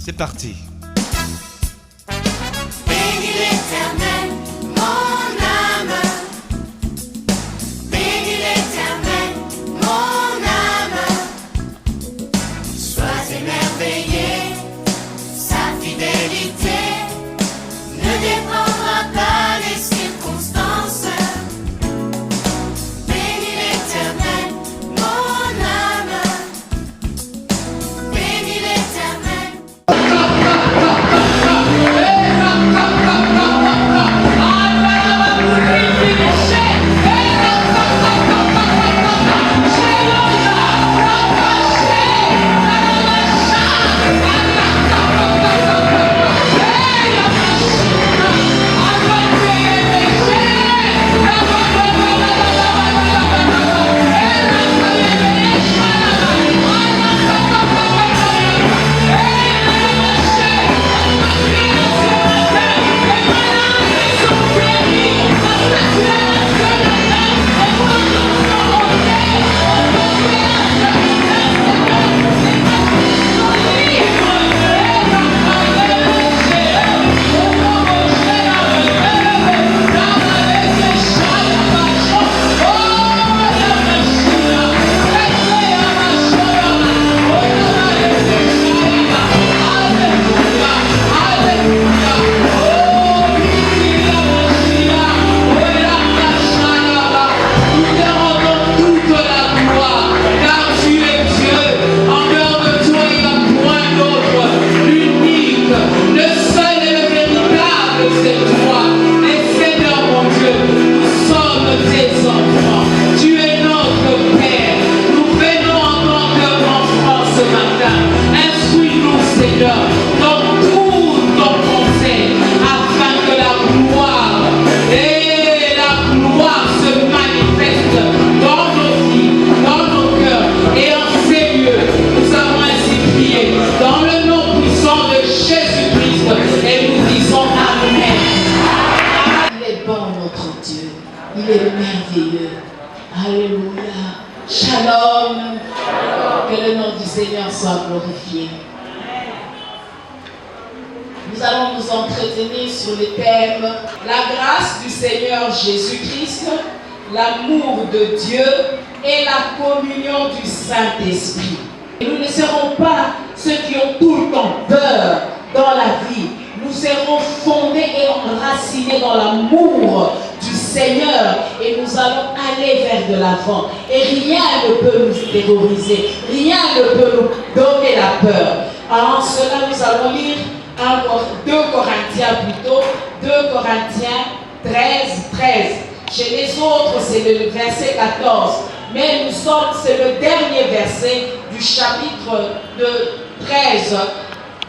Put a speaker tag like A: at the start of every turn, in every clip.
A: C'est parti.
B: Bénis l'Éternel, mon âme. Bénis l'Éternel, mon âme. Sois émerveillé, sa fidélité ne dépendra pas des circonstances. Bénis l'Éternel, mon âme. Bénis l'Éternel.
C: Il est merveilleux. Alléluia. Shalom. Que le nom du Seigneur soit glorifié. Nous allons nous entretenir sur le thème la grâce du Seigneur Jésus-Christ, l'amour de Dieu et la communion du Saint-Esprit. Nous ne serons pas ceux qui ont tout le temps peur dans la vie. Nous serons fondés et enracinés dans l'amour du Seigneur et nous allons aller vers de l'avant. Et rien ne peut nous terroriser, rien ne peut nous donner la peur. En cela, nous allons lire 2 Corinthiens plutôt, 2 Corinthiens 13. Chez les autres, c'est le verset 14. Mais c'est le dernier verset du chapitre 13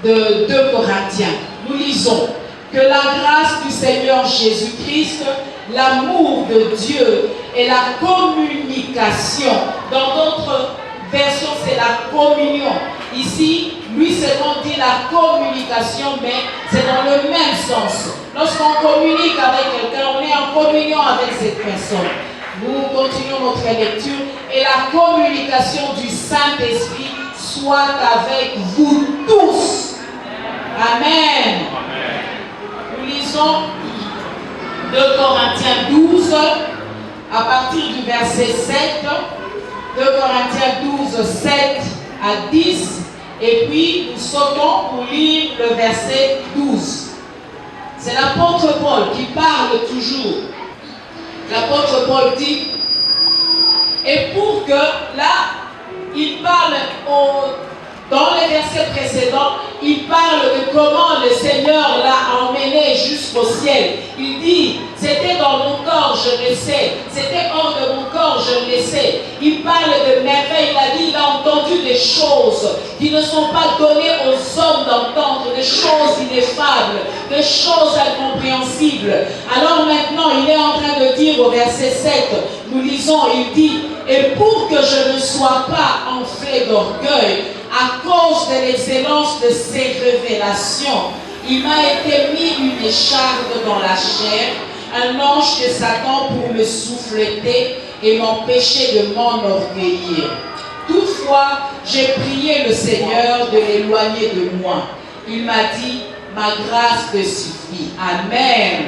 C: de 2 Corinthiens. Nous lisons que la grâce du Seigneur Jésus-Christ, l'amour de Dieu et la communication. Dans d'autres versions, c'est la communion. Ici, lui seulement dit la communication, mais c'est dans le même sens. Lorsqu'on communique avec quelqu'un, on est en communion avec cette personne. Nous continuons notre lecture et la communication du Saint-Esprit soit avec vous tous. Amen. Nous lisons 2 Corinthiens 12 à partir du verset 7. 2 Corinthiens 12, 7 à 10. Et puis nous sautons pour lire le verset 12. C'est l'apôtre Paul qui parle toujours. L'apôtre Paul dit, et pour que là, il parle dans les versets précédents, il parle de comment le Seigneur l'a emmené jusqu'au ciel. Il dit, c'était dans mon corps, je le sais. C'était hors de mon corps, je le sais. Il parle de merveilles. Il a dit, il a entendu des choses qui ne sont pas données aux hommes d'entendre, des choses ineffables, des choses incompréhensibles. Alors maintenant, il est en train de dire au verset 7, nous lisons, il dit, et pour que je ne sois pas enflé d'orgueil, à cause de l'excellence de ces révélations, il m'a été mis une écharpe dans la chair, un ange de Satan pour me souffleter et m'empêcher de m'enorgueillir. Toutefois, j'ai prié le Seigneur de l'éloigner de moi. Il m'a dit, ma grâce te suffit. Amen.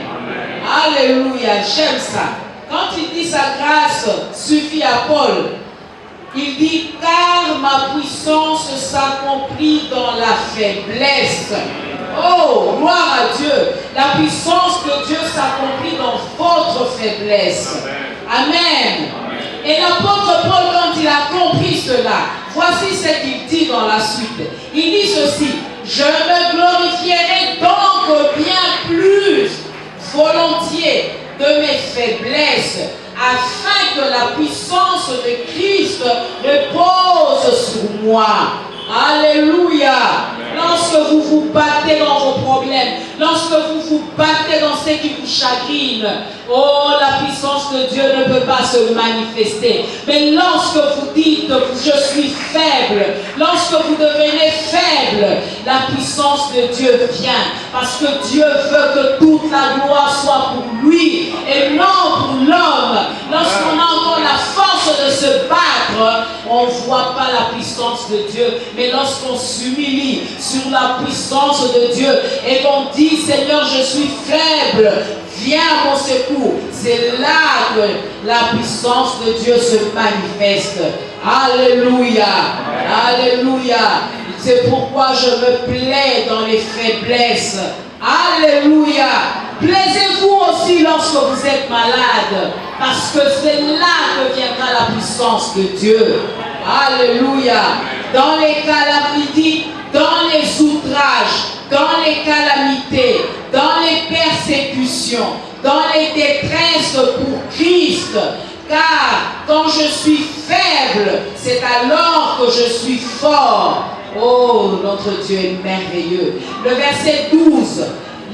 C: Alléluia, j'aime ça. Quand il dit sa grâce suffit à Paul, il dit, car ma puissance s'accomplit dans la faiblesse. Oh, gloire à Dieu. La puissance de Dieu s'accomplit dans votre faiblesse. Amen. Et l'apôtre Paul, quand il a compris cela, voici ce qu'il dit dans la suite. Il dit ceci, je me glorifierai donc bien plus volontiers de mes faiblesses, afin que la puissance de Christ repose sur moi. Alléluia. Lorsque vous vous battez dans vos problèmes, lorsque vous vous battez dans ce qui vous chagrine, oh, la puissance de Dieu ne peut pas se manifester. Mais lorsque vous dites, je suis faible, lorsque vous devenez faible, la puissance de Dieu vient. Parce que Dieu veut que toute la gloire soit pour lui et non pour l'homme. Lorsqu'on a encore la force de se battre, on ne voit pas la puissance de Dieu. Mais lorsqu'on s'humilie sur la puissance de Dieu et qu'on dit, Seigneur, je suis faible, viens à mon secours, c'est là que la puissance de Dieu se manifeste. Alléluia. Alléluia. C'est pourquoi je me plais dans les faiblesses. Alléluia. Plaisez-vous aussi lorsque vous êtes malade, parce que c'est là que viendra la puissance de Dieu. Alléluia. Dans les calamités, dans les outrages, dans les calamités, dans les persécutions, dans les détresses pour Christ. Car quand je suis faible, c'est alors que je suis fort. Oh, notre Dieu est merveilleux. Le verset 12.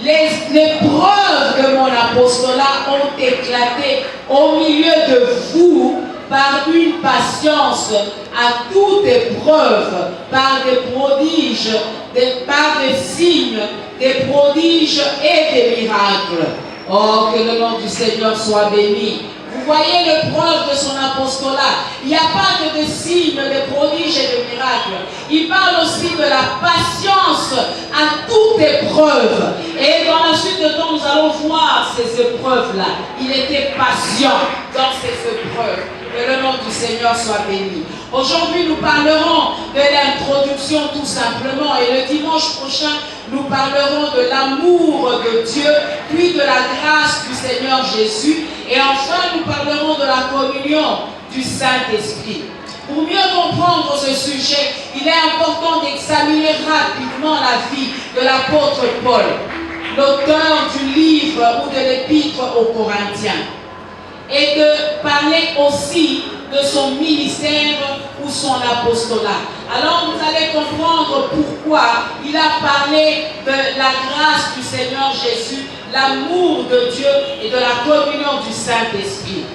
C: Les preuves de mon apostolat ont éclaté au milieu de vous par une patience à toute épreuve, par des prodiges, par des signes, des prodiges et des miracles. Oh, que le nom du Seigneur soit béni. Vous voyez les preuves de son apostolat. Il n'y a pas que des signes, des prodiges et des miracles. Il parle aussi de la patience à toute épreuve. Et dans la suite de temps, nous allons voir ces épreuves-là. Il était patient dans ces épreuves. Que le nom du Seigneur soit béni. Aujourd'hui, nous parlerons de l'introduction tout simplement. Et le dimanche prochain, nous parlerons de l'amour de Dieu, puis de la grâce du Seigneur Jésus. Et enfin, nous parlerons de la communion du Saint-Esprit. Pour mieux comprendre ce sujet, il est important d'examiner rapidement la vie de l'apôtre Paul, l'auteur du livre ou de l'épître aux Corinthiens, et de parler aussi de son ministère ou son apostolat. Alors vous allez comprendre pourquoi il a parlé de la grâce du Seigneur Jésus, l'amour de Dieu et de la communion du Saint-Esprit.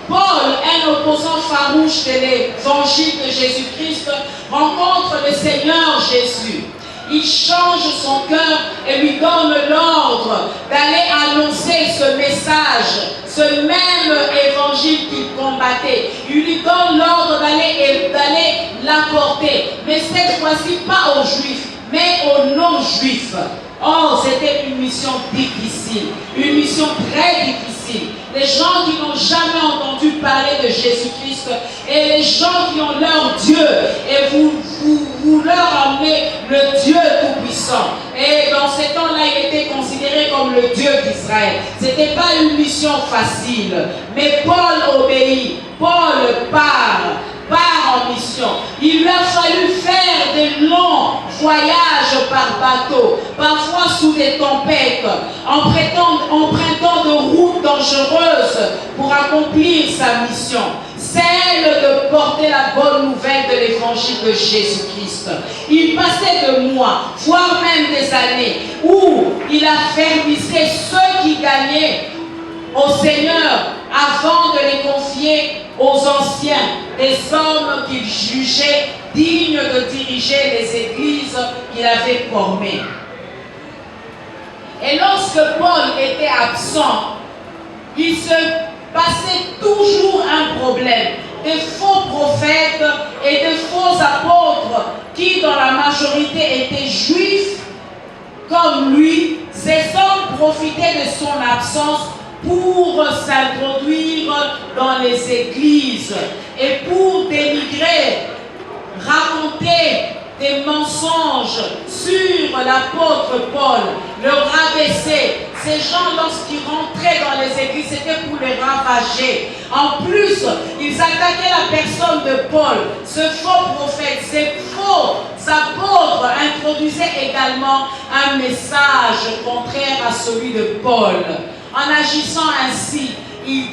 C: Paul, un opposant farouche de l'évangile de Jésus-Christ, rencontre le Seigneur Jésus. Il change son cœur et lui donne l'ordre d'aller annoncer ce message, ce même évangile qu'il combattait. Il lui donne l'ordre d'aller l'apporter, mais cette fois-ci pas aux Juifs, mais aux non-Juifs. Oh, c'était une mission difficile, une mission très difficile. Les gens qui n'ont jamais entendu parler de Jésus-Christ et les gens qui ont leur Dieu et vous leur emmenez le Dieu Tout-Puissant. Et dans ces temps-là, il était considéré comme le Dieu d'Israël. Ce n'était pas une mission facile, mais Paul obéit, Paul part en mission. Il lui a fallu faire des longs voyages par bateau, parfois sous des tempêtes, empruntant de routes dangereuses pour accomplir sa mission, celle de porter la bonne nouvelle de l'évangile de Jésus-Christ. Il passait de mois, voire même des années, où il affermissait ceux qui gagnaient au Seigneur avant de les confier aux anciens, des hommes qu'il jugeait dignes de diriger les églises qu'il avait formées. Et lorsque Paul était absent, il se passait toujours un problème. Des faux prophètes et de faux apôtres qui, dans la majorité, étaient juifs, comme lui, ces hommes profitaient de son absence pour s'introduire dans les églises et pour dénigrer, raconter des mensonges sur l'apôtre Paul, le rabaisser. Ces gens, lorsqu'ils rentraient dans les églises, c'était pour les ravager. En plus, ils attaquaient la personne de Paul. Ce faux prophète, ces faux apôtres introduisaient également un message contraire à celui de Paul. En agissant ainsi, ils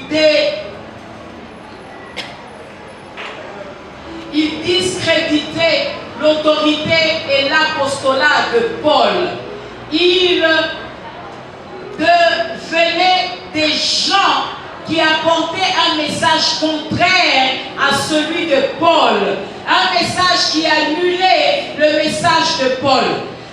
C: discréditaient l'autorité et l'apostolat de Paul. Ils devenaient des gens qui apportaient un message contraire à celui de Paul. Un message qui annulait le message de Paul.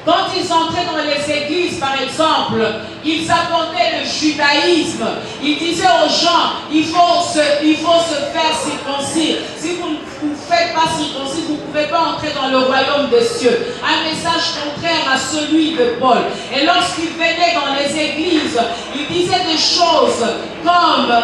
C: Quand ils entraient dans les églises, par exemple, ils apportaient le judaïsme. Ils disaient aux gens, il faut se faire circoncire. Si vous ne faites pas circoncire, vous ne pouvez pas entrer dans le royaume des cieux. Un message contraire à celui de Paul. Et lorsqu'ils venaient dans les églises, ils disaient des choses comme: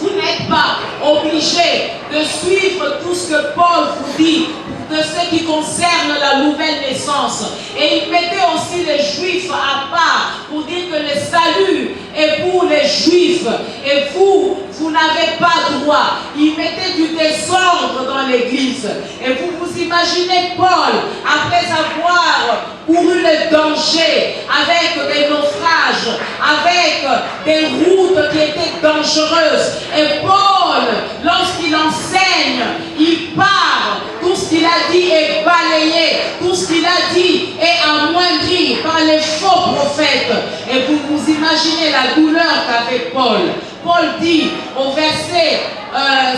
C: vous n'êtes pas obligés de suivre tout ce que Paul vous dit de ce qui concerne la nouvelle naissance. Et il mettait aussi les juifs à part pour dire que le salut est pour les juifs et vous n'avez pas droit. Il mettait du désordre dans l'église. Et vous imaginez Paul, après avoir couru le danger avec des naufrages, avec des routes qui étaient dangereuses. Et Paul, lorsqu'il enseigne, il parle, tout ce qu'il a dit est balayé, tout ce qu'il a dit est amoindri par les faux prophètes. Et vous imaginez la douleur qu'avait Paul. Paul dit au verset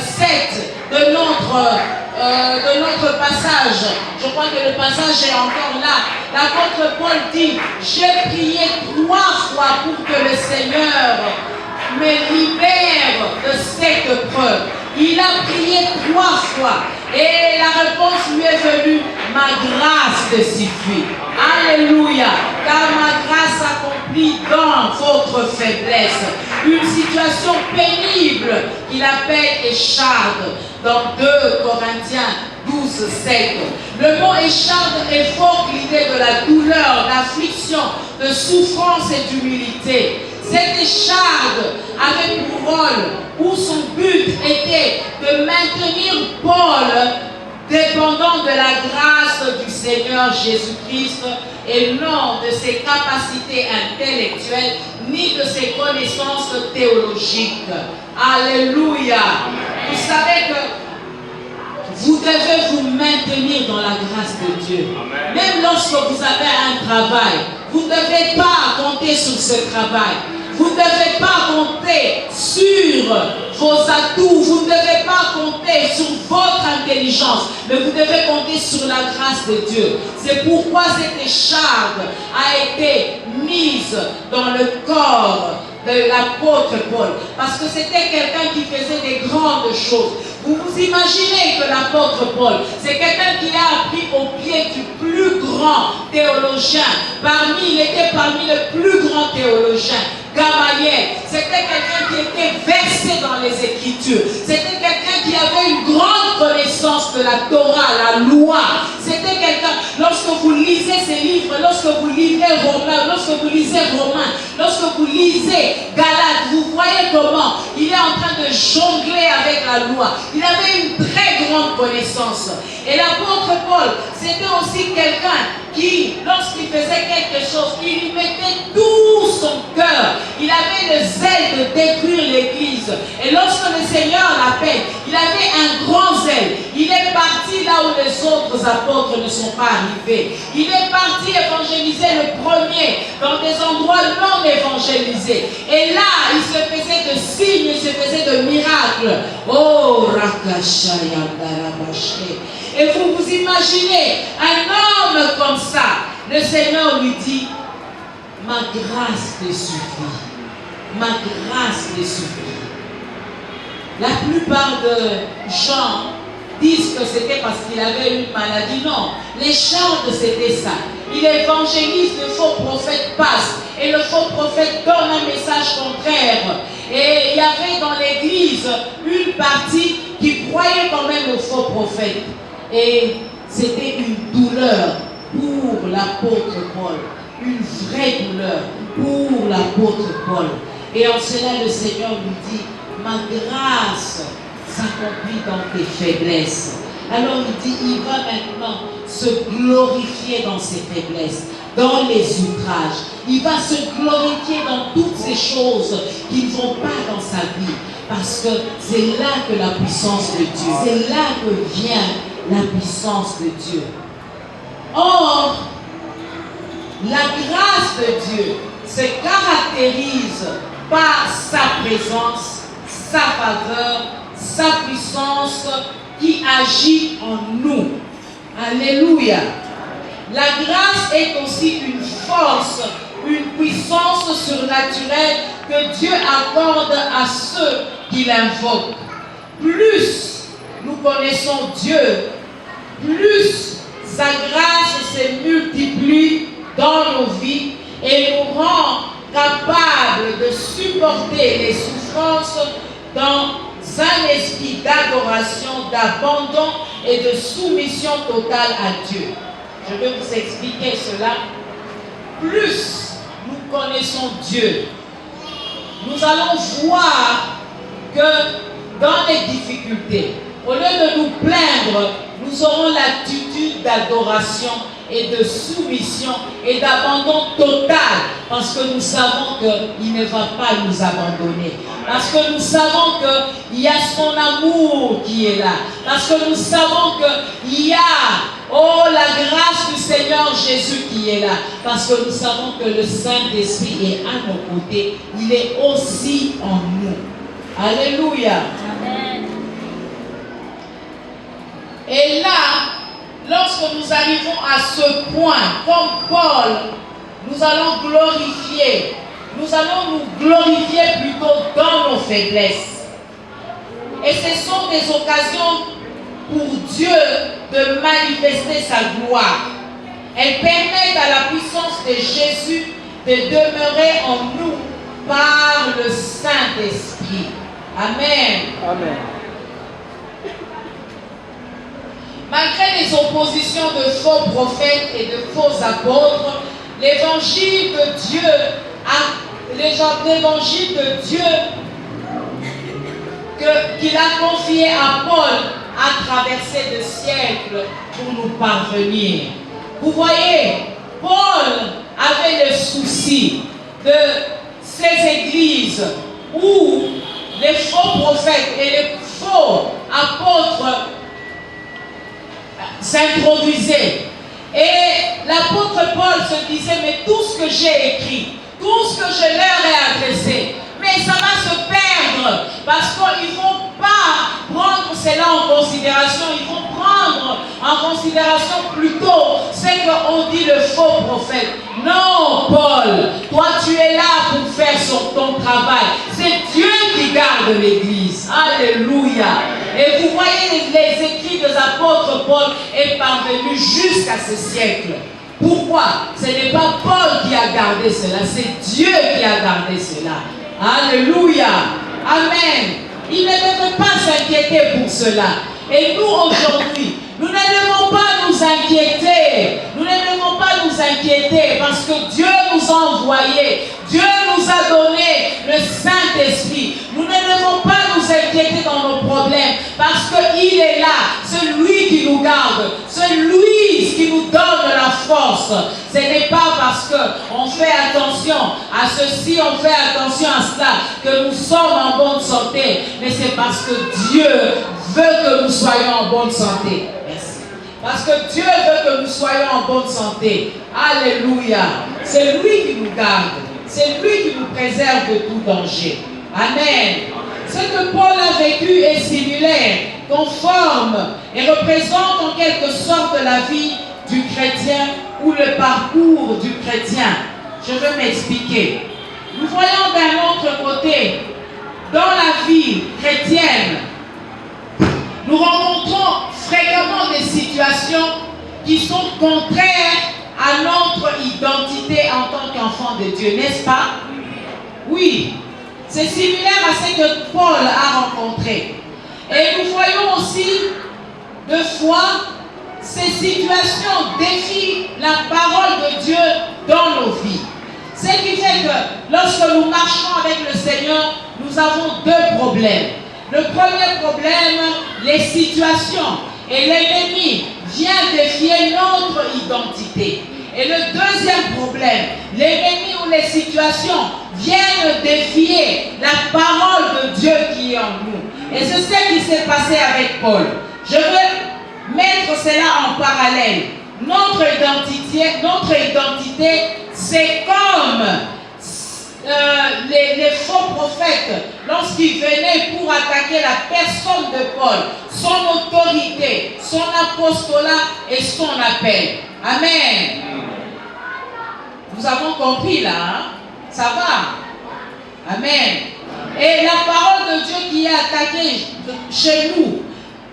C: 7 de notre passage, je crois que le passage est encore là, l'apôtre Paul dit: j'ai prié 3 fois pour que le Seigneur me libère de cette épreuve. Il a prié 3 fois et la réponse lui est venue: ma grâce te suffit. Alléluia, car ma grâce accomplit dans votre faiblesse. Une situation pénible qu'il appelle écharde dans 2 Corinthiens 12, 7. Le mot écharde évoque l'idée de la douleur, d'affliction, de souffrance et d'humilité. Cette écharde avait pour rôle, ou son but était de maintenir Paul dépendant de la grâce du Seigneur Jésus-Christ et non de ses capacités intellectuelles ni de ses connaissances théologiques. Alléluia. Vous savez que vous devez vous maintenir dans la grâce de Dieu. Amen. Même lorsque vous avez un travail, vous ne devez pas compter sur ce travail. Vous ne devez pas compter sur vos atouts. Vous ne devez pas compter sur votre intelligence. Mais vous devez compter sur la grâce de Dieu. C'est pourquoi cette écharde a été mise dans le corps de l'apôtre Paul. Parce que c'était quelqu'un qui faisait des grandes choses. Vous vous imaginez que l'apôtre Paul, c'est quelqu'un qui a appris au pied du plus grand théologien. Il était parmi les plus grands théologiens. Gamaliel, c'était quelqu'un qui était versé dans les Écritures. C'était quelqu'un qui avait une grande connaissance de la Torah, la loi. C'était quelqu'un, lorsque vous lisez ces livres, lorsque vous lisez Romains, lorsque vous lisez Romains, lorsque vous lisez Galates, vous voyez comment il est en train de jongler avec la loi. Il avait une très grande connaissance. Et l'apôtre Paul, c'était aussi quelqu'un qui, lorsqu'il faisait quelque chose, il y mettait tout son cœur. Il avait le zèle de détruire l'église. Et lorsque le Seigneur l'appelle, il avait un grand zèle. Il est parti là où les autres apôtres ne sont pas arrivés. Il est parti évangéliser le premier dans des endroits non évangélisés. Et là, il se faisait de signes, il se faisait de miracles. Oh, Rakashaya Darabaché. Et vous vous imaginez un homme comme ça, le Seigneur lui dit: ma grâce te suffit. Ma grâce te suffit. La plupart de gens disent que c'était parce qu'il avait une maladie. Non, l'écharde c'était ça. il évangélise, le faux prophète passe. Et le faux prophète donne un message contraire. Et il y avait dans l'église une partie qui croyait quand même au faux prophète. Et c'était une douleur pour l'apôtre Paul. Une vraie douleur pour l'apôtre Paul. Et en cela, le Seigneur lui dit, ma grâce s'accomplit dans tes faiblesses. Alors il dit, il va maintenant se glorifier dans ses faiblesses, dans les outrages. Il va se glorifier dans toutes ces choses qui ne vont pas dans sa vie. Parce que c'est là que la puissance de Dieu, c'est là que vient la puissance de Dieu. Or, la grâce de Dieu se caractérise par sa présence, sa faveur, sa puissance qui agit en nous. Alléluia. La grâce est aussi une force, une puissance surnaturelle que Dieu accorde à ceux qui l'invoquent. Plus nous connaissons Dieu, plus sa grâce se multiplie dans nos vies et nous rend capables de supporter les souffrances dans un esprit d'adoration, d'abandon et de soumission totale à Dieu. Je vais vous expliquer cela. Plus nous connaissons Dieu, nous allons voir que dans les difficultés, au lieu de nous plaindre, nous aurons l'attitude d'adoration et de soumission et d'abandon total, parce que nous savons qu'il ne va pas nous abandonner, parce que nous savons qu'il y a son amour qui est là, parce que nous savons qu'il y a la grâce du Seigneur Jésus qui est là, parce que nous savons que le Saint-Esprit est à nos côtés, il est aussi en nous. Alléluia. Amen. Et là, lorsque nous arrivons à ce point, comme Paul, nous allons nous glorifier plutôt dans nos faiblesses. Et ce sont des occasions pour Dieu de manifester sa gloire. Elles permettent à la puissance de Jésus de demeurer en nous par le Saint-Esprit. Amen. Amen. Malgré les oppositions de faux prophètes et de faux apôtres, l'évangile de Dieu qu'il a confié à Paul a traversé des siècles pour nous parvenir. Vous voyez, Paul avait le souci de ces églises où les faux prophètes et les faux apôtres s'introduisaient. Et l'apôtre Paul se disait, mais tout ce que j'ai écrit, tout ce que je leur ai adressé, mais ça va se perdre parce qu'ils ne vont pas prendre cela en considération. Ils vont prendre en considération plutôt ce qu'on dit le faux prophète. Non, Paul, toi tu es là pour faire ton travail. C'est Dieu qui garde l'Église. Alléluia. Et vous voyez les écrits des apôtres, Paul est parvenu jusqu'à ce siècle. Pourquoi? Ce n'est pas Paul qui a gardé cela, c'est Dieu qui a gardé cela. Alléluia. Amen. Il ne devait pas s'inquiéter pour cela. Et nous aujourd'hui, nous ne devons pas nous inquiéter. Nous ne devons pas nous inquiéter parce que Dieu nous a envoyés. Dieu nous a donné le Saint-Esprit. Nous ne devons pas nous inquiéter dans nos problèmes parce qu'il est là. C'est lui qui nous garde. C'est lui qui nous donne la force. Ce n'est pas parce qu'on fait attention à ceci, on fait attention à cela que nous sommes en bonne santé. Mais c'est parce que Dieu veut que nous soyons en bonne santé. Merci. Parce que Dieu veut que nous soyons en bonne santé. Alléluia. C'est lui qui nous garde. C'est lui qui nous préserve de tout danger. Amen. Ce que Paul a vécu est similaire, conforme et représente en quelque sorte la vie du chrétien ou le parcours du chrétien. Je vais m'expliquer. Nous voyons d'un autre côté, dans la vie chrétienne, nous rencontrons fréquemment des situations qui sont contraires à notre enfants de Dieu, n'est-ce pas? Oui, c'est similaire à ce que Paul a rencontré. Et nous voyons aussi, de fois, ces situations défient la parole de Dieu dans nos vies. Ce qui fait que lorsque nous marchons avec le Seigneur, nous avons deux problèmes. Le premier problème, les situations. Et l'ennemi vient défier notre identité. Et le deuxième problème, l'ennemi ou les situations viennent défier la parole de Dieu qui est en nous. Et c'est ce qui s'est passé avec Paul. Je veux mettre cela en parallèle. Notre identité, c'est comme les faux prophètes, lorsqu'ils venaient pour attaquer la personne de Paul, son autorité, son apostolat et son appel. Amen. Nous avons compris là, hein? Ça va? Amen. Et la parole de Dieu qui est attaquée chez nous,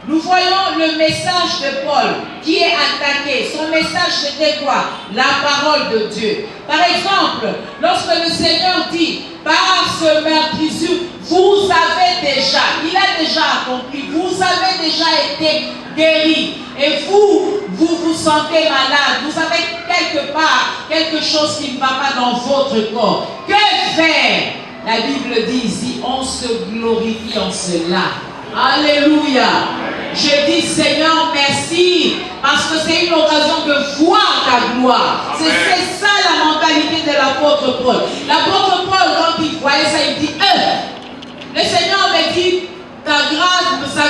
C: nous voyons le message de Paul qui est attaqué. Son message c'était quoi? La parole de Dieu. Par exemple, lorsque le Seigneur dit, par ce meurtrissure, vous avez déjà, il a déjà accompli, vous avez déjà été guéri. Et vous sentez malade, vous avez quelque part quelque chose qui ne va pas dans votre corps. Que faire? La Bible dit ici, on se glorifie en cela. Alléluia. Je dis Seigneur merci parce que c'est une occasion de voir ta gloire. C'est ça la mentalité de l'apôtre Paul. L'apôtre Paul, quand il voyait ça, il dit le Seigneur me dit sa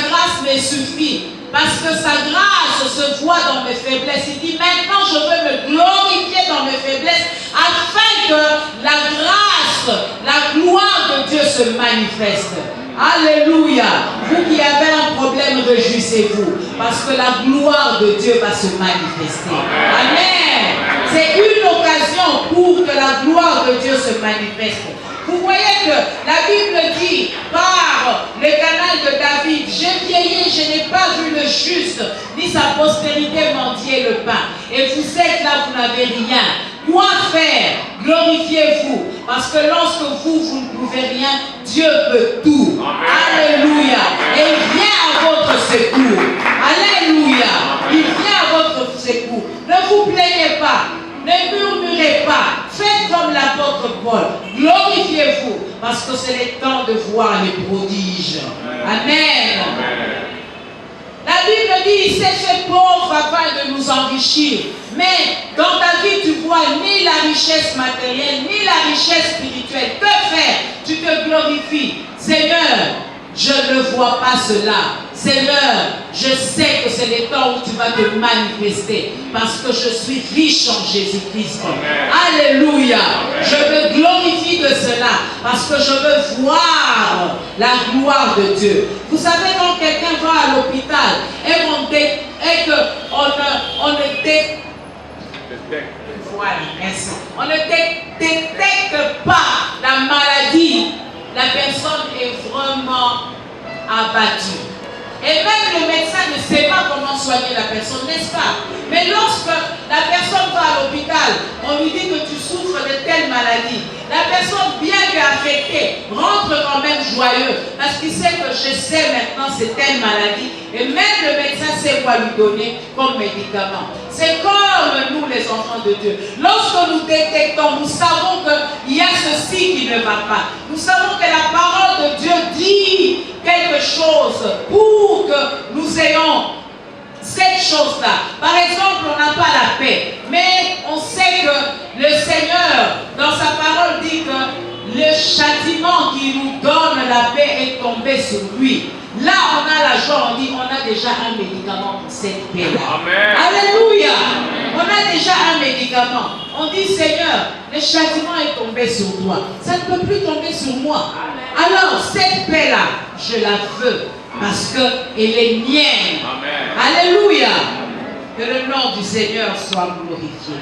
C: grâce me suffit. Parce que sa grâce se voit dans mes faiblesses. Il dit maintenant je veux me glorifier dans mes faiblesses afin que la grâce, la gloire de Dieu se manifeste. Alléluia. Vous qui avez un problème, réjouissez-vous. Parce que la gloire de Dieu va se manifester. Amen. C'est une occasion pour que la gloire de Dieu se manifeste. Vous voyez que la Bible dit par le canal de David, j'ai vieilli, je n'ai pas vu le juste, ni sa postérité mendier le pain. Et vous êtes là, vous n'avez rien. Quoi faire? Glorifiez-vous. Parce que lorsque vous ne pouvez rien, Dieu peut tout. Amen. Alléluia. Et il vient à votre secours. Alléluia. Il vient à votre secours. Ne vous plaignez pas. Ne murmurez pas. Faites comme l'apôtre Paul. Glorifiez-vous. Parce que c'est le temps de voir les prodiges. Amen. La Bible dit, il s'est fait pauvre afin de nous enrichir. Mais dans ta vie, tu vois ni la richesse matérielle, ni la richesse spirituelle. Que faire? Tu te glorifies. Seigneur, je ne vois pas cela. Seigneur, je sais que c'est le temps où tu vas te manifester. Parce que je suis riche en Jésus-Christ. Alléluia. Je me glorifie de cela. Parce que je veux voir la gloire de Dieu. Vous savez, quand quelqu'un va à l'hôpital et on ne détecte pas la maladie, la personne est vraiment abattue. Et même le médecin ne sait pas comment soigner la personne, n'est-ce pas? Mais lorsque la personne va à l'hôpital, on lui dit que tu souffres de telle maladie. La personne, bien qu'affectée, rentre quand même joyeux. Parce qu'il sait que je sais maintenant c'est telle maladie. Et même le médecin sait quoi lui donner comme médicament. C'est comme nous les enfants de Dieu. Lorsque nous détectons, nous savons qu'il y a ceci qui ne va pas. Nous savons que la parole de Dieu dit quelque chose pour que nous ayons cette chose-là. Par exemple, on n'a pas la paix, mais on sait que le Seigneur, dans sa parole, dit que le châtiment qui nous donne la paix est tombé sur lui. Là, on a la joie, on dit, on a déjà un médicament pour cette paix-là. Alléluia. On a déjà un médicament. On dit, Seigneur, le châtiment est tombé sur toi. Ça ne peut plus tomber sur moi. Alors, cette paix-là, je la veux. Parce qu'elle est mienne. Amen. Alléluia. Que le nom du Seigneur soit glorifié.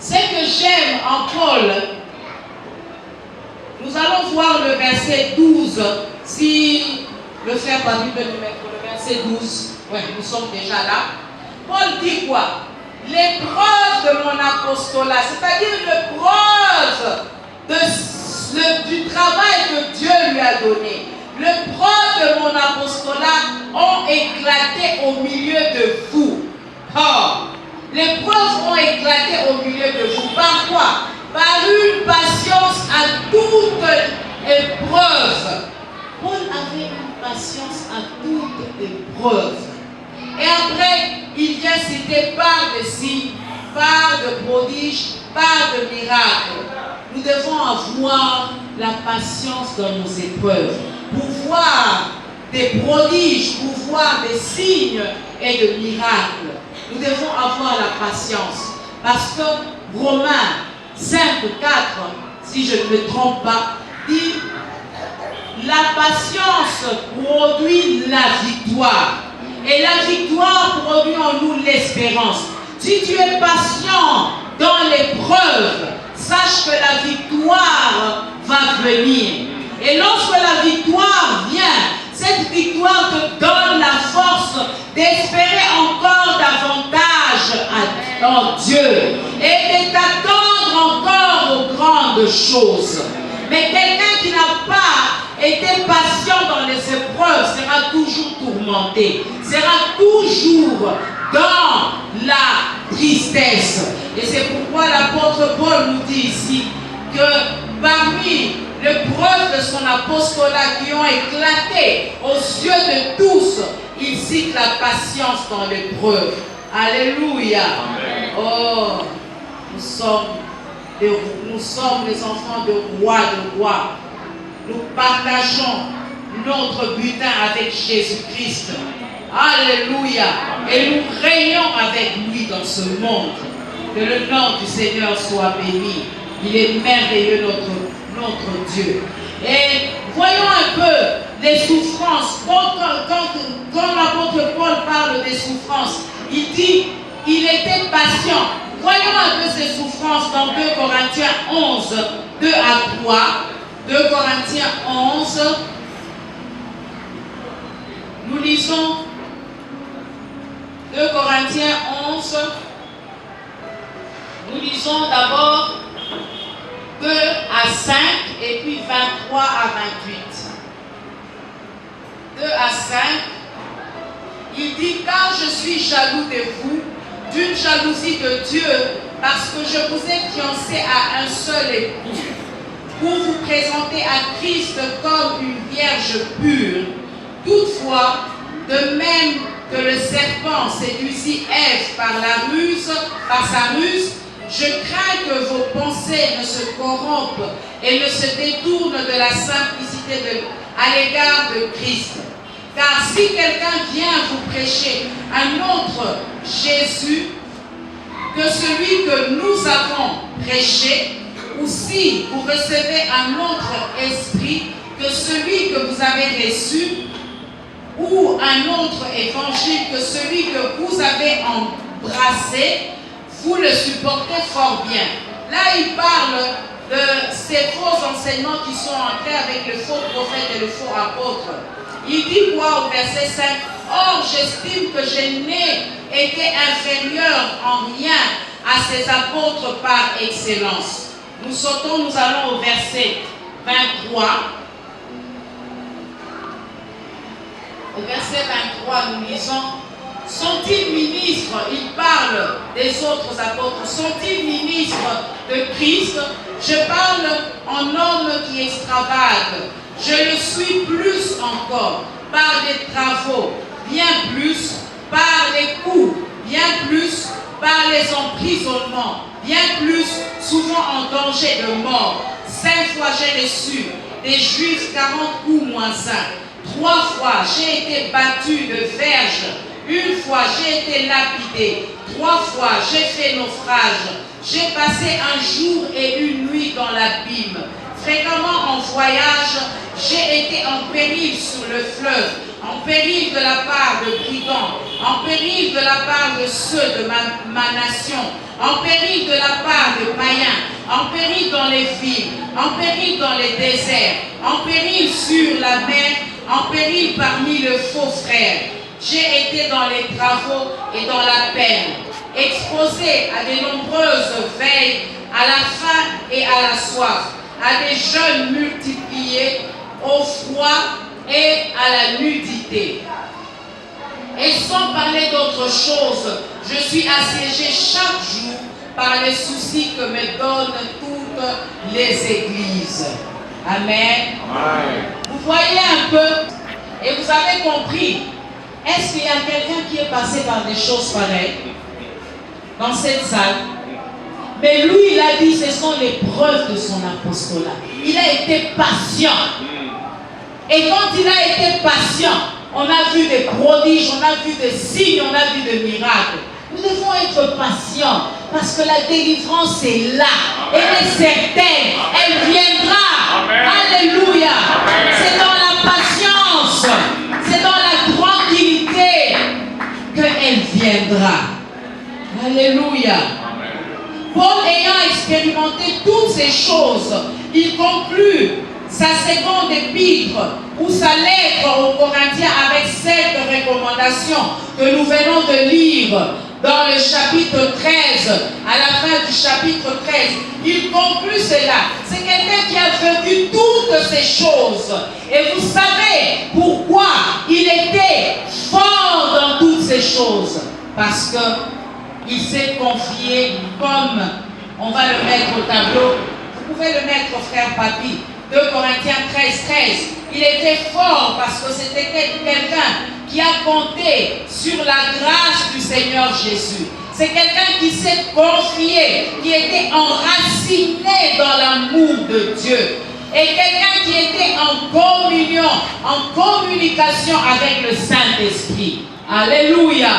C: Ce que j'aime en Paul, nous allons voir le verset 12. Si le frère Patrick peut nous mettre le verset 12. Oui, nous sommes déjà là. Paul dit quoi? l'épreuve de mon apostolat, c'est-à-dire l'épreuve du travail que Dieu lui a donné. L'épreuve de mon apostolat ont éclaté au milieu de vous. Oh, les preuves ont éclaté au milieu de vous. Par quoi? Par une patience à toute épreuve. Paul avait une patience à toute épreuve. Et après, il vient citer par de signes, par de prodiges, par de miracles. Nous devons avoir la patience dans nos épreuves. Pour voir des prodiges, pour voir des signes et de miracles. Nous devons avoir la patience. Parce que Romains 5, 4, si je ne me trompe pas, dit la patience produit la victoire. Et la victoire produit en nous l'espérance. Si tu es patient dans l'épreuve, sache que la victoire va venir. Et lorsque la victoire vient, cette victoire te donne la force d'espérer encore davantage en Dieu et de t'attendre encore aux grandes choses. Mais quelqu'un qui n'a pas été patient dans les épreuves sera toujours tourmenté, sera toujours dans la tristesse. Et c'est pourquoi l'apôtre Paul nous dit ici que parmi les preuves de son apostolat qui ont éclaté aux yeux de tous, il cite la patience dans l'épreuve. Alléluia. Amen. Oh, nous sommes les enfants de rois. Nous partageons notre butin avec Jésus-Christ. Alléluia. Et nous régnons avec lui dans ce monde. Que le nom du Seigneur soit béni. Il est merveilleux notre Dieu. Et voyons un peu les souffrances. Quand l'apôtre Paul parle des souffrances, il dit il était patient. Voyons un peu ces souffrances dans 2 Corinthiens 11, 2 à 3. 2 Corinthiens 11. Nous lisons 2 Corinthiens 11. Nous lisons d'abord 2 à 5 et puis 23 à 28. 2 à 5. Il dit car je suis jaloux de vous, d'une jalousie de Dieu, parce que je vous ai fiancé à un seul époux, pour vous présenter à Christ comme une vierge pure. Toutefois, de même que le serpent séduisit Ève par sa ruse, je crains que vos pensées ne se corrompent et ne se détournent de la simplicité à l'égard de Christ. Car si quelqu'un vient vous prêcher un autre Jésus que celui que nous avons prêché, ou si vous recevez un autre esprit que celui que vous avez reçu, ou un autre évangile que celui que vous avez embrassé, vous le supportez fort bien. Là, il parle de ces faux enseignements qui sont entrés avec le faux prophète et le faux apôtre. Il dit quoi au verset 5? Or, j'estime que je n'ai été inférieur en rien à ces apôtres par excellence. Nous sautons, nous allons au verset 23. Au verset 23, nous lisons: sont-ils ministres? Il parle des autres apôtres. Sont-ils ministres de Christ? Je parle en homme qui extravage. Je le suis plus encore par les travaux, bien plus par les coups, bien plus par les emprisonnements, bien plus souvent en danger de mort. 5 fois j'ai reçu des Juifs 40 coups moins 1. 3 fois j'ai été battu de verge. 1 fois j'ai été lapidé. 3 fois j'ai fait naufrage. J'ai passé un jour et une nuit dans l'abîme. Fréquemment en voyage, j'ai été en péril sur le fleuve, en péril de la part de brigands, en péril de la part de ceux de ma nation, en péril de la part de païens, en péril dans les villes, en péril dans les déserts, en péril sur la mer, en péril parmi les faux frères. J'ai été dans les travaux et dans la peine, exposés à de nombreuses veilles, à la faim et à la soif, à des jeûnes multipliés, au froid et à la nudité. Et sans parler d'autre chose, je suis assiégé chaque jour par les soucis que me donnent toutes les églises. Amen.
A: Amen.
C: Vous voyez un peu, et vous avez compris, est-ce qu'il y a quelqu'un qui est passé par des choses pareilles dans cette salle? Mais lui, il a dit, ce sont les preuves de son apostolat. Il a été patient. Et quand il a été patient, on a vu des prodiges, on a vu des signes, on a vu des miracles. Nous devons être patients parce que la délivrance est là. Elle est certaine. Elle viendra.
A: Amen.
C: Alléluia.
A: Amen.
C: C'est dans la patience, c'est dans la tranquillité qu'elle viendra. Alléluia. Paul ayant expérimenté toutes ces choses, il conclut sa seconde épître ou sa lettre aux Corinthiens avec cette recommandation que nous venons de lire dans le chapitre 13, à la fin du chapitre 13. Il conclut cela. C'est quelqu'un qui a vécu toutes ces choses. Et vous savez pourquoi il était fort dans toutes ces choses. Parce que il s'est confié, comme on va le mettre au tableau. Vous pouvez le mettre, frère Papi. 2 Corinthiens 13, 13. Il était fort parce que c'était quelqu'un qui a compté sur la grâce du Seigneur Jésus. C'est quelqu'un qui s'est confié, qui était enraciné dans l'amour de Dieu. Et quelqu'un qui était en communion, en communication avec le Saint-Esprit. Alléluia.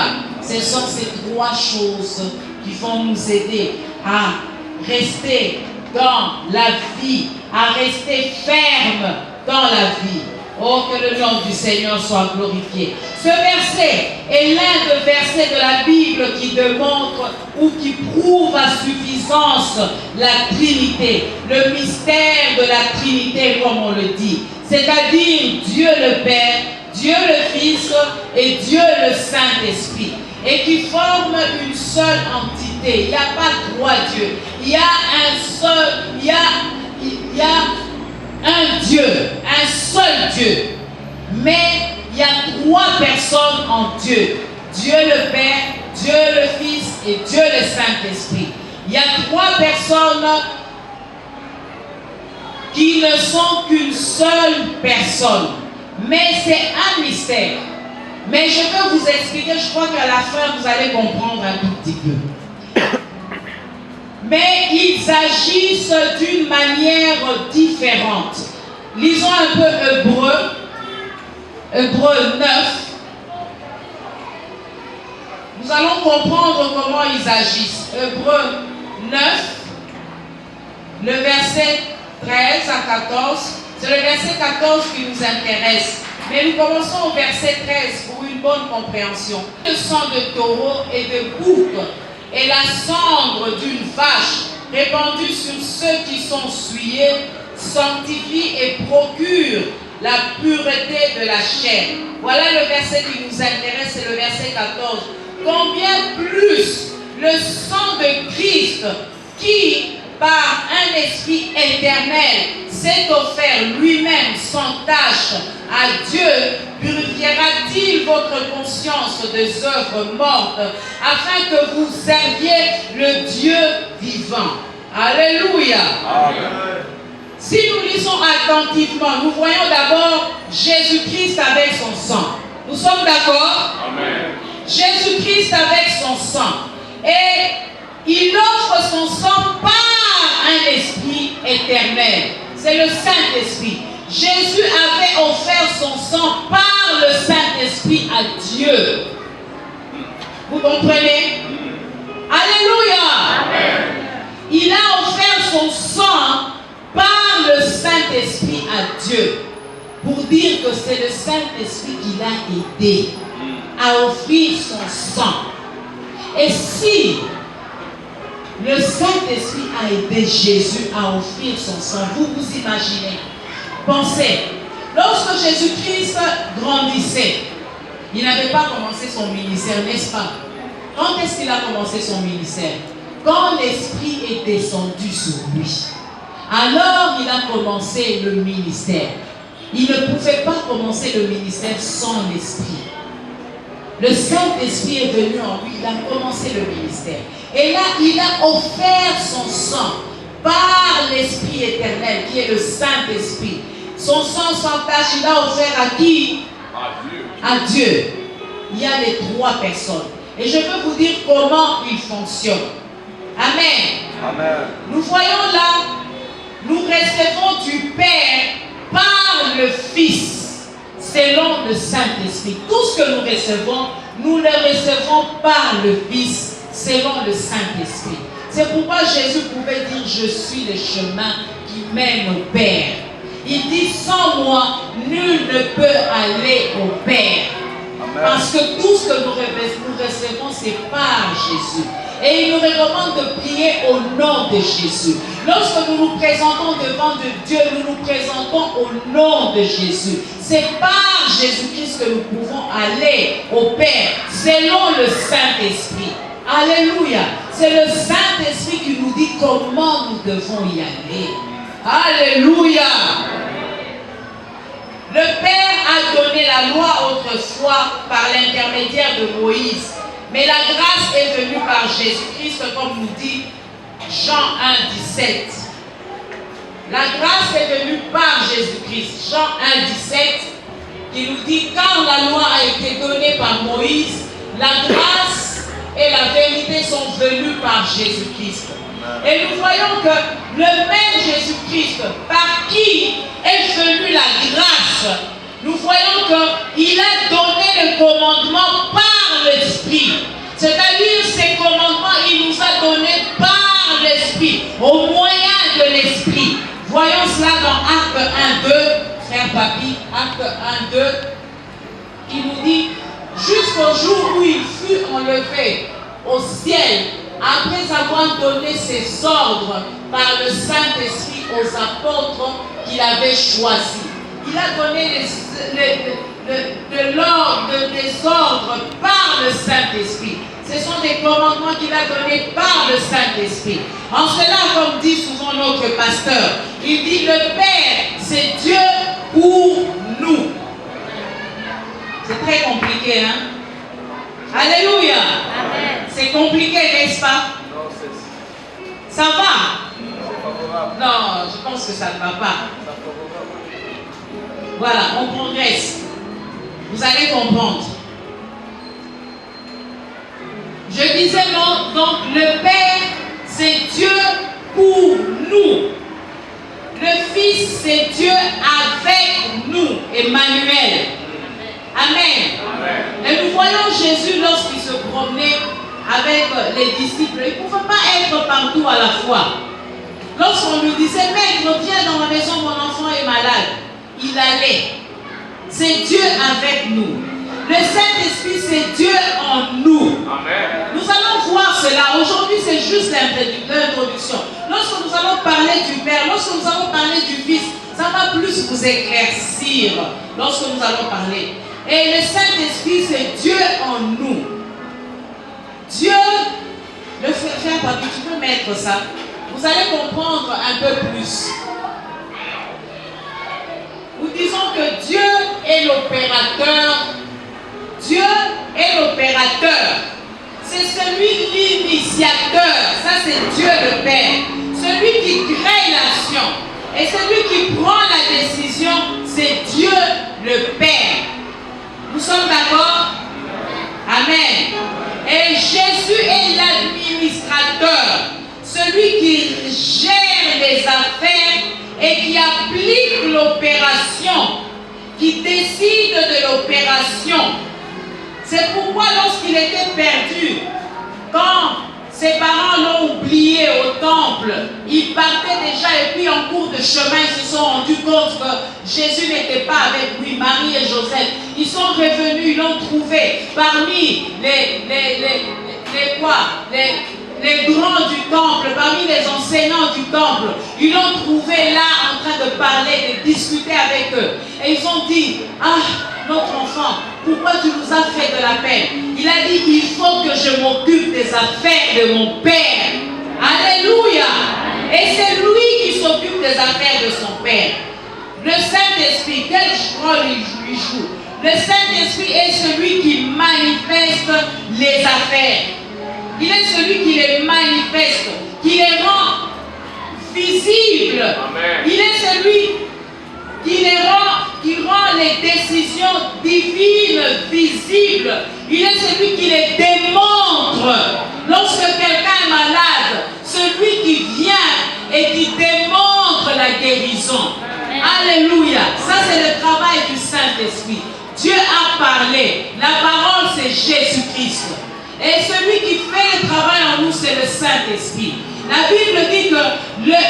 C: Ce sont ces trois choses qui vont nous aider à rester dans la vie, à rester ferme dans la vie. Oh, que le nom du Seigneur soit glorifié. Ce verset est l'un des versets de la Bible qui démontre ou qui prouve à suffisance la Trinité, le mystère de la Trinité comme on le dit. C'est-à-dire Dieu le Père, Dieu le Fils et Dieu le Saint-Esprit. Et qui forment une seule entité. Il n'y a pas trois dieux. Il y a un seul, il y a un Dieu, un seul Dieu. Mais il y a trois personnes en Dieu. Dieu le Père, Dieu le Fils et Dieu le Saint-Esprit. Il y a trois personnes qui ne sont qu'une seule personne. Mais c'est un mystère. Mais je peux vous expliquer, je crois qu'à la fin, vous allez comprendre un tout petit peu. Mais ils agissent d'une manière différente. Lisons un peu Hébreux 9. Nous allons comprendre comment ils agissent. Hébreux 9, le verset 13 à 14. C'est le verset 14 qui nous intéresse. Mais nous commençons au verset 13 pour une bonne compréhension. Le sang de taureau et de bouc et la cendre d'une vache répandue sur ceux qui sont souillés sanctifie et procure la pureté de la chair. Voilà le verset qui nous intéresse, c'est le verset 14. Combien plus le sang de Christ qui, par un esprit éternel, s'est offert lui-même sans tâche à Dieu, purifiera-t-il votre conscience des œuvres mortes, afin que vous serviez le Dieu vivant. Alléluia. Amen. Si nous lisons attentivement, nous voyons d'abord Jésus-Christ avec son sang. Nous sommes d'accord? Amen. Jésus-Christ avec son sang. Et il offre son sang par un esprit éternel. C'est le Saint-Esprit. Jésus avait offert son sang par le Saint-Esprit à Dieu. Vous comprenez? Alléluia. Amen. Il a offert son sang par le Saint-Esprit à Dieu. Pour dire que c'est le Saint-Esprit qui l'a aidé à offrir son sang. Et si le Saint-Esprit a aidé Jésus à offrir son sang, vous vous imaginez? Pensez, lorsque Jésus-Christ grandissait, il n'avait pas commencé son ministère, n'est-ce pas? Quand est-ce qu'il a commencé son ministère? Quand l'Esprit est descendu sur lui. Alors il a commencé le ministère. Il ne pouvait pas commencer le ministère sans l'Esprit. Le Saint-Esprit est venu en lui, il a commencé le ministère. Et là, il a offert son sang par l'Esprit éternel, qui est le Saint-Esprit. Son sang sans tache, il a offert à qui? À Dieu. Il y a les trois personnes. Et je veux vous dire comment il fonctionne. Amen.
A: Amen.
C: Nous voyons là, nous recevons du Père par le Fils, selon le Saint-Esprit. Tout ce que nous recevons, nous le recevons par le Fils, selon le Saint-Esprit. C'est pourquoi Jésus pouvait dire, je suis le chemin qui mène au Père. Il dit, sans moi, nul ne peut aller au Père.
A: Amen.
C: Parce que tout ce que nous recevons, c'est par Jésus. Et il nous recommande de prier au nom de Jésus. Lorsque nous nous présentons devant Dieu, nous nous présentons au nom de Jésus. C'est par Jésus-Christ que nous pouvons aller au Père, selon le Saint-Esprit. Alléluia. C'est le Saint-Esprit qui nous dit comment nous devons y aller. Alléluia. Le Père a donné la loi autrefois par l'intermédiaire de Moïse. Mais la grâce est venue par Jésus-Christ, comme nous dit Jean 1, 17. La grâce est venue par Jésus-Christ. Jean 1, 17, qui nous dit, car la loi a été donnée par Moïse, la grâce et la vérité sont venues par Jésus-Christ. Et nous voyons que le même Jésus-Christ, par qui est venue la grâce, nous voyons qu'il a donné le commandement par l'Esprit. C'est-à-dire, ces commandements, il nous a donnés par l'Esprit, au moyen de l'Esprit. Voyons cela dans Acte 1, 2, frère Papi, Acte 1, 2, qui nous dit, jusqu'au jour où il fut enlevé au ciel, après avoir donné ses ordres par le Saint-Esprit aux apôtres qu'il avait choisis. Il a donné des ordres par le Saint-Esprit. Ce sont des commandements qu'il a donnés par le Saint-Esprit. En cela, comme dit souvent notre pasteur, il dit le Père, c'est Dieu pour nous. C'est très compliqué, hein? Alléluia. Amen. C'est compliqué, n'est-ce pas?
A: Non, c'est...
C: Ça va?
A: C'est favorable.
C: Non, je pense que ça ne va pas.
A: C'est favorable.
C: Voilà, on progresse. Vous allez comprendre. Je disais non, donc le Père, c'est Dieu pour nous. Le Fils, c'est Dieu avec nous, Emmanuel. Amen.
A: Amen.
C: Et nous voyons Jésus lorsqu'il se promenait avec les disciples. Il ne pouvait pas être partout à la fois. Lorsqu'on lui disait, Maître, viens dans ma maison, mon enfant est malade, il allait. C'est Dieu avec nous. Le Saint-Esprit, c'est Dieu en nous.
A: Amen.
C: Nous allons voir cela. Aujourd'hui, c'est juste l'introduction. Lorsque nous allons parler du Père, lorsque nous allons parler du Fils, ça va plus vous éclaircir lorsque nous allons parler. Et le Saint-Esprit, c'est Dieu en nous. Dieu, le frère Papi, tu peux mettre ça. Vous allez comprendre un peu plus. Nous disons que Dieu est l'opérateur. Dieu est l'opérateur. C'est celui l'initiateur. Ça, c'est Dieu le Père. Celui qui crée l'action. Et celui qui prend la décision, c'est Dieu le Père. Nous sommes d'accord? Amen. Et Jésus est l'administrateur. Celui qui gère les affaires et qui applique l'opération, qui décide de l'opération. C'est pourquoi lorsqu'il était perdu, quand ses parents l'ont oublié au temple, il partait déjà et puis en cours de chemin, ils se sont rendus compte que Jésus n'était pas avec lui, Marie et Joseph. Ils sont revenus, ils l'ont trouvé parmi les grands du temple, parmi les enseignants du temple. Ils l'ont trouvé là en train de parler, de discuter avec eux. Et ils ont dit, ah, notre enfant, pourquoi tu nous as fait de la peine? Il a dit, il faut que je m'occupe des affaires de mon Père. Alléluia. Et c'est lui qui s'occupe des affaires de son Père. Le Saint-Esprit, quel rôle il joue? Le Saint-Esprit est celui qui manifeste les affaires. Il est celui qui les manifeste, qui les rend visibles.
A: Amen.
C: Il est celui qui rend les décisions divines visibles. Il est celui qui les démontre. Lorsque quelqu'un est malade, celui qui vient et qui démontre la guérison. Alléluia. Ça, c'est le travail du Saint-Esprit. Dieu a parlé. La parole, c'est Jésus-Christ. Et celui qui fait le travail en nous, c'est le Saint-Esprit. La Bible dit que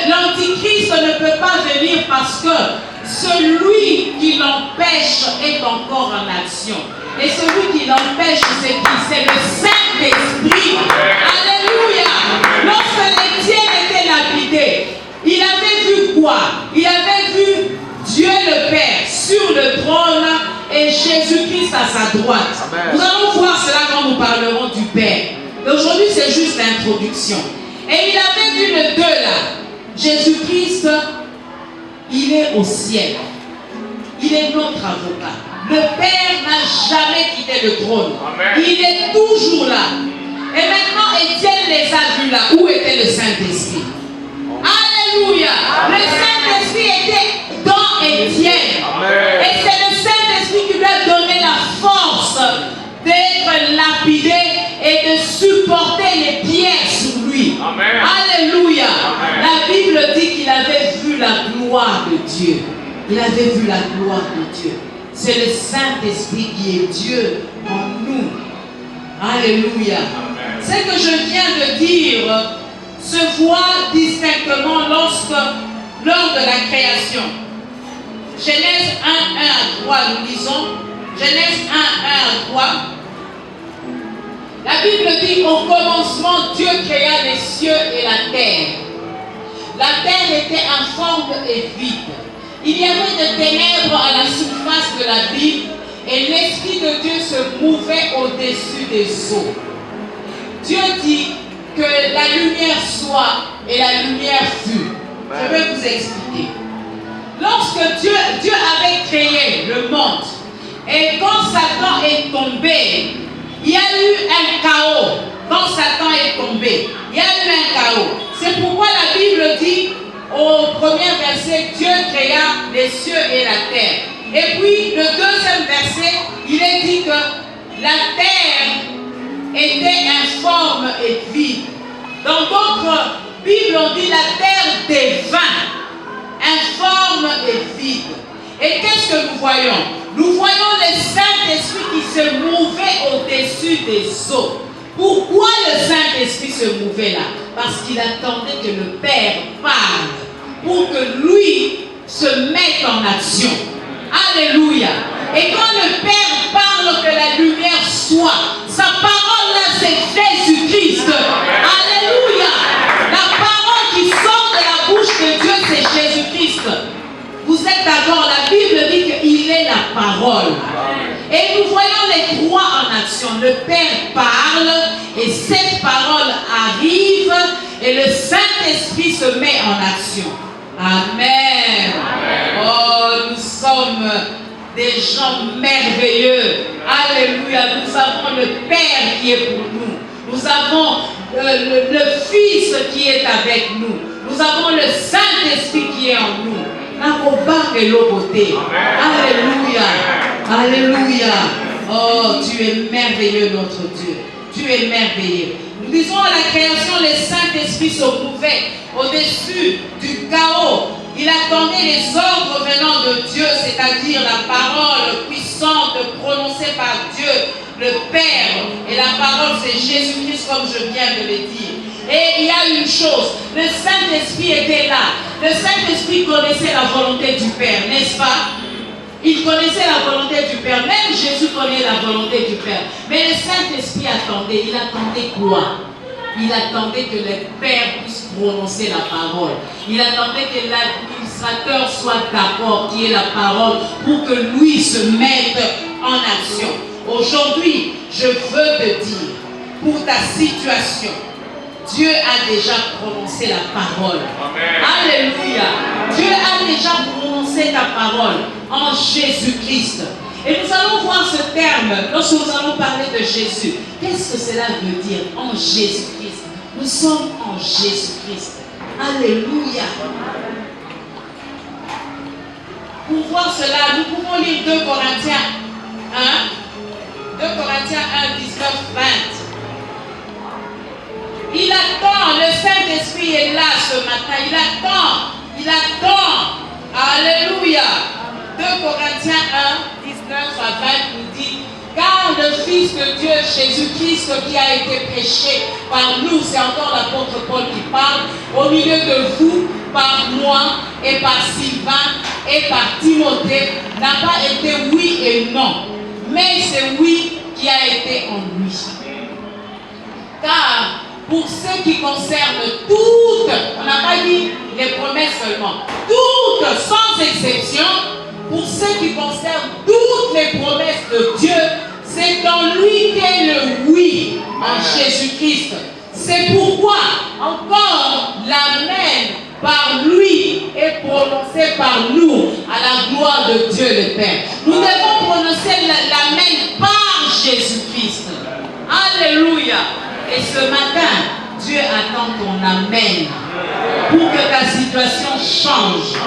C: l'Antichrist ne peut pas venir parce que celui qui l'empêche est encore en action. Et celui qui l'empêche, c'est qui? C'est le Saint-Esprit. Alléluia. Lorsque l'Étienne était lapidé, il avait vu quoi? Il avait vu Dieu le Père sur le trône et Jésus-Christ à sa droite.
A: Amen.
C: Nous allons voir cela quand nous parlerons du Père. Aujourd'hui, c'est juste l'introduction. Et il avait vu le deux là. Jésus-Christ, il est au ciel. Il est notre avocat. Le Père n'a jamais quitté le trône.
A: Amen.
C: Il est toujours là. Et maintenant, Étienne les a vus là. Où était le Saint-Esprit? Alléluia. Le Saint-Esprit était dans Étienne.
A: Amen.
C: Et c'est le Saint-Esprit qui lui a donné la force d'être lapidé et de supporter les pierres sur lui.
A: Amen.
C: Alléluia.
A: Amen.
C: La Bible dit qu'il avait vu la gloire de Dieu. Il avait vu la gloire de Dieu. C'est le Saint-Esprit qui est Dieu en nous. Alléluia.
A: Amen.
C: Ce que je viens de dire se voit distinctement lors de la création. Genèse 1, 1 à 3, nous lisons. Genèse 1, 1 à 3. La Bible dit, au commencement, Dieu créa les cieux et la terre. La terre était informe et vide. Il y avait de ténèbres à la surface de l'abîme et l'Esprit de Dieu se mouvait au-dessus des eaux. Dieu dit que la lumière soit et la lumière fut. Je vais vous expliquer. Lorsque Dieu avait créé le monde et quand Satan est tombé, il y a eu un chaos. Quand Satan est tombé, il y a eu un chaos. C'est pourquoi la Bible dit au premier verset, Dieu créa les cieux et la terre. Et puis le deuxième verset, il est dit que la terre était informe et vide. Dans d'autres Bibles, on dit la terre devint informe et vide. Et qu'est-ce que nous voyons? Nous voyons le Saint-Esprit qui se mouvait au-dessus des eaux. Pourquoi le Saint-Esprit se mouvait là? Parce qu'il attendait que le Père parle pour que lui se mette en action. Alléluia. Et quand le Père parle que la lumière soit, sa parole là c'est Jésus-Christ. Alléluia. La parole qui sort de la bouche de Dieu c'est Jésus-Christ. Vous êtes d'accord? La Bible dit qu'il est la parole. Et nous voyons les trois en action. Le Père parle et cette parole arrive et le Saint-Esprit se met en action. Amen. Amen. Oh, nous sommes des gens merveilleux. Alléluia. Nous avons le Père qui est pour nous. Nous avons le Fils qui est avec nous. Nous avons le Saint-Esprit qui est en nous. Alléluia. Alléluia. Oh, tu es merveilleux, notre Dieu. Tu es merveilleux. Nous disons à la création, le Saint-Esprit se mouvait au-dessus du chaos. Il attendait les ordres venant de Dieu, c'est-à-dire la parole puissante prononcée par Dieu, le Père. Et la parole, c'est Jésus-Christ, comme je viens de le dire. Et il y a une chose, le Saint-Esprit était là. Le Saint-Esprit connaissait la volonté du Père, n'est-ce pas? Il connaissait la volonté du Père. Même Jésus connaît la volonté du Père. Mais le Saint-Esprit attendait. Il attendait quoi? Il attendait que le Père puisse prononcer la parole. Il attendait que l'administrateur soit d'accord, qui est la parole, pour que lui se mette en action. Aujourd'hui, je veux te dire, pour ta situation, Dieu a déjà prononcé la parole.
A: Amen.
C: Alléluia. Dieu a déjà prononcé ta parole en Jésus-Christ. Et nous allons voir ce terme lorsque nous allons parler de Jésus. Qu'est-ce que cela veut dire en Jésus-Christ? Nous sommes en Jésus-Christ. Alléluia. Pour voir cela, nous pouvons lire 2 Corinthiens 1. 2 Corinthiens 1, 19, 20. Il attend, le Saint-Esprit est là ce matin. Il attend. Alléluia. 2 Corinthiens 1, 19 à 20 nous dit, car le Fils de Dieu, Jésus-Christ, qui a été prêché par nous, c'est encore l'apôtre Paul qui parle, au milieu de vous, par moi et par Sylvain et par Timothée, n'a pas été oui et non, mais c'est oui qui a été en lui. Car pour ce qui concerne toutes, on n'a pas dit les promesses seulement, toutes sans exception, pour ce qui concerne toutes les promesses de Dieu, c'est en lui qu'est le oui, en Jésus-Christ. C'est pourquoi encore l'Amen par lui est prononcé par nous à la gloire de Dieu le Père. Nous devons prononcer l'Amen par Jésus-Christ. Alléluia. Et ce matin, Dieu attend ton Amen pour que ta situation change.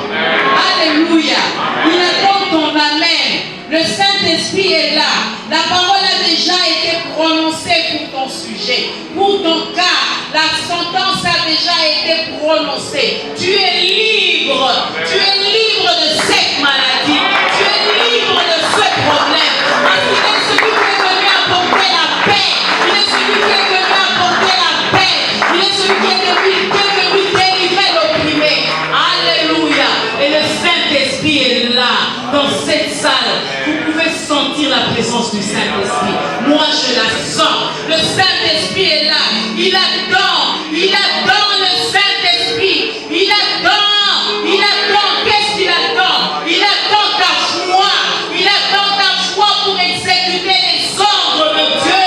C: Alléluia. Il attend ton Amen. Le Saint-Esprit est là. La parole a déjà été prononcée pour ton sujet. Pour ton cas, la sentence a déjà été prononcée. Tu es libre. Tu es libre de cette maladie. Tu es libre de ce problème. Parce qu'il est celui qui est venu apporter la paix. Il est celui qui est venu apporter la paix. Il est celui qui est venu délivrer l'opprimé. Alléluia. Et le Saint-Esprit est là, dans cette salle. Vous pouvez sentir la présence du Saint-Esprit. Moi, je la sens. Le Saint-Esprit est là. Il attend. Il attend le Saint-Esprit. Il attend. Il attend. Qu'est-ce qu'il attend? Il attend ta foi. Il attend ta foi pour exécuter les ordres de Dieu.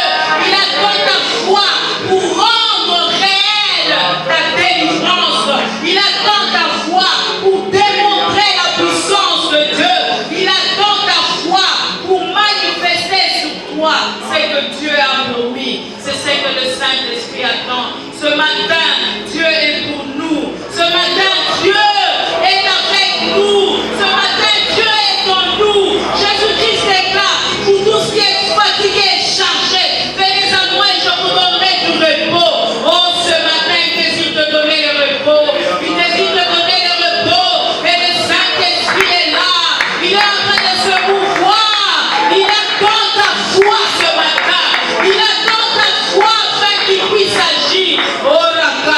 C: Il attend ta foi pour rendre réelle ta délivrance. Il attend ta foi pour démontrer la puissance de Dieu. Il attend ta foi pour manifester sur toi ce que Dieu a promis. C'est ce que le Saint-Esprit attend. Ce matin, Dieu est pour nous. Ce matin, Dieu est avec nous. Ce matin, Dieu est en nous. Jésus-Christ est là pour tout ce qui est fatigué et chargé. Venez à moi et je vous donnerai du repos. Oh, ce matin, il désire te donner le repos. Il désire te donner le repos. Et le Saint-Esprit est là. Il est en train de se mouvoir. Il attend ta foi ce matin. Il attend ta foi afin qu'il puisse agir. Oh, la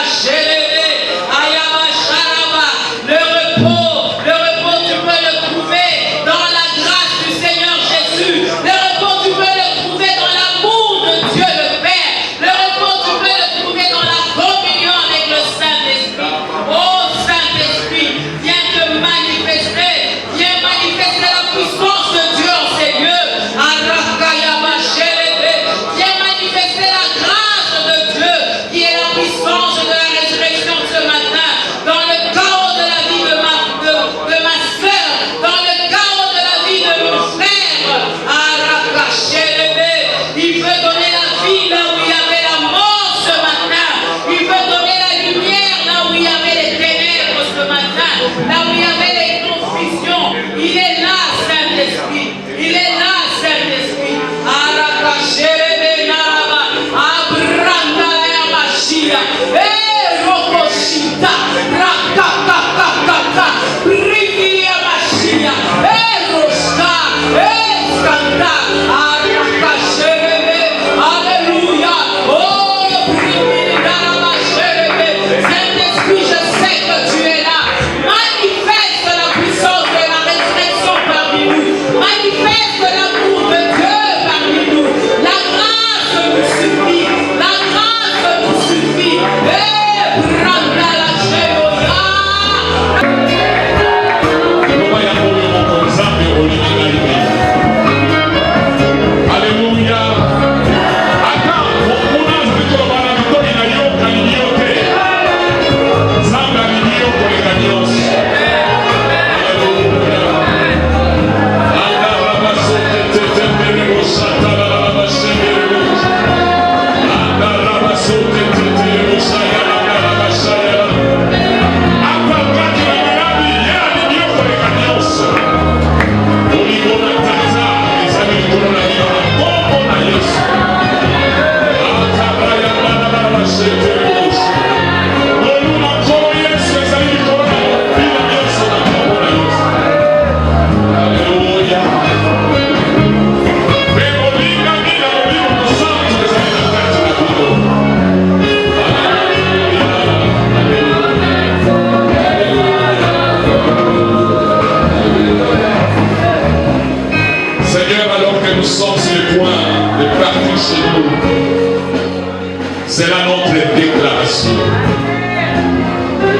D: cette déclaration.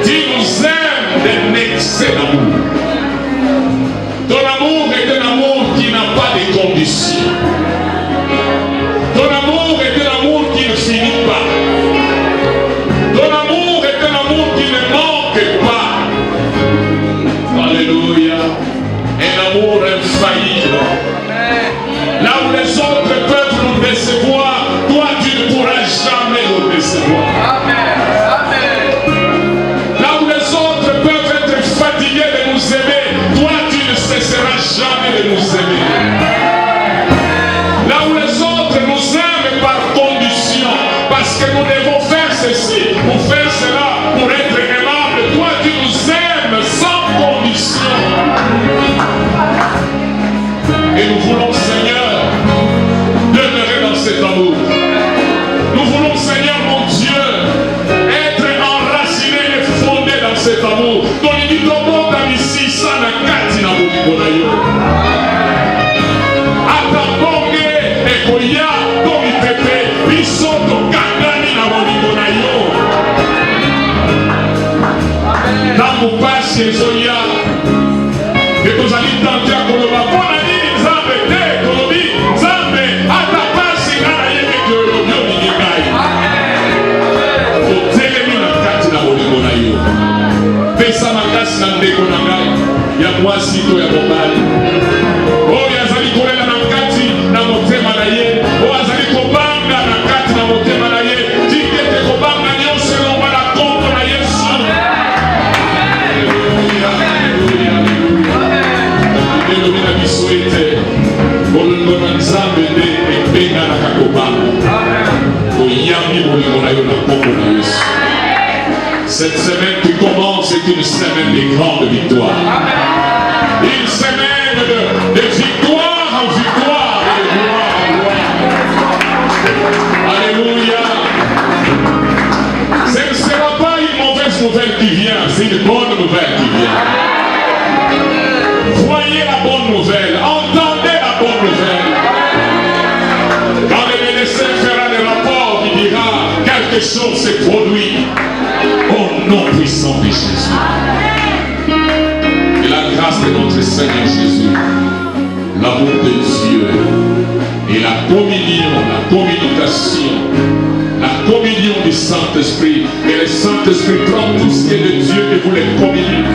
D: Tu nous aimes d'un excès d'amour. Ton amour est un amour qui n'a pas de conditions. Ton amour est un amour qui ne finit pas. Ton amour est un amour qui ne manque pas. Alléluia. Un amour infaillible. Là où les autres peuvent nous décevoir, toi tu ne pourras jamais nous décevoir. Là où les autres peuvent être fatigués de nous aimer, toi tu ne cesseras jamais de nous aimer. Là où les autres nous aiment par condition, parce que nous devons faire ceci ou faire cela pour être aimables, toi tu nous aimes sans condition. Et nous voulons, Seigneur, demeurer dans cet amour. Nous voulons, Seigneur, mon Dieu, être enracinés et fondés dans cet amour. Donc il dit, comment dans ici, ça n'a qu'à dire à vous. Atabonge, ekoya, tomi pepe, bisoto, kagani na molingo na yo. Tango pasi ezoya, et tozali tante ya koloba, pona nini nzambe te, kolobi, nzambe, ata pasi nga na ye meki olobi olingi ngai. Otelemi na kati na molingo na yo. Pesa makasi na ndeko na ngai, ya mwasi to ya mobali. Oyo azali kolela na kati na motema na ye, oyo azali kobanga na kati na motema na ye, tikete kobanga nyonso elonga na kombo na Yesu. Alleluia, alleluia, alleluia. Elobi na biso ete bolingo na Nzambe nde ebenganaka kobanga. Oyambi bolingo na yo na kombo na Yesu. Cette semaine qui commence est une semaine de grandes victoires. Une semaine de victoire en victoire et de gloire en gloire. Alléluia. Ce ne sera pas une mauvaise nouvelle qui vient, c'est une bonne nouvelle qui vient. Voyez la bonne nouvelle, entendez la bonne nouvelle. Quand le médecin fera le rapport, il dira quelque chose s'est produit au nom puissant de Jésus. Et la grâce de notre Seigneur Jésus, l'amour de Dieu et la communion, la communication, la communion du Saint-Esprit. Et le Saint-Esprit prend tout ce qui est de Dieu et vous les communique.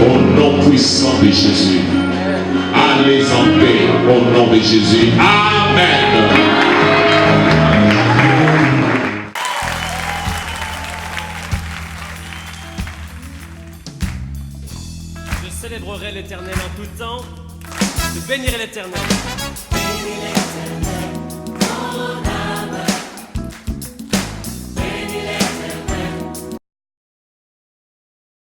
D: Au nom puissant de Jésus. Allez en paix au nom de Jésus. Amen.
E: Je célébrerai l'Éternel en tout temps. Je bénirai l'Éternel.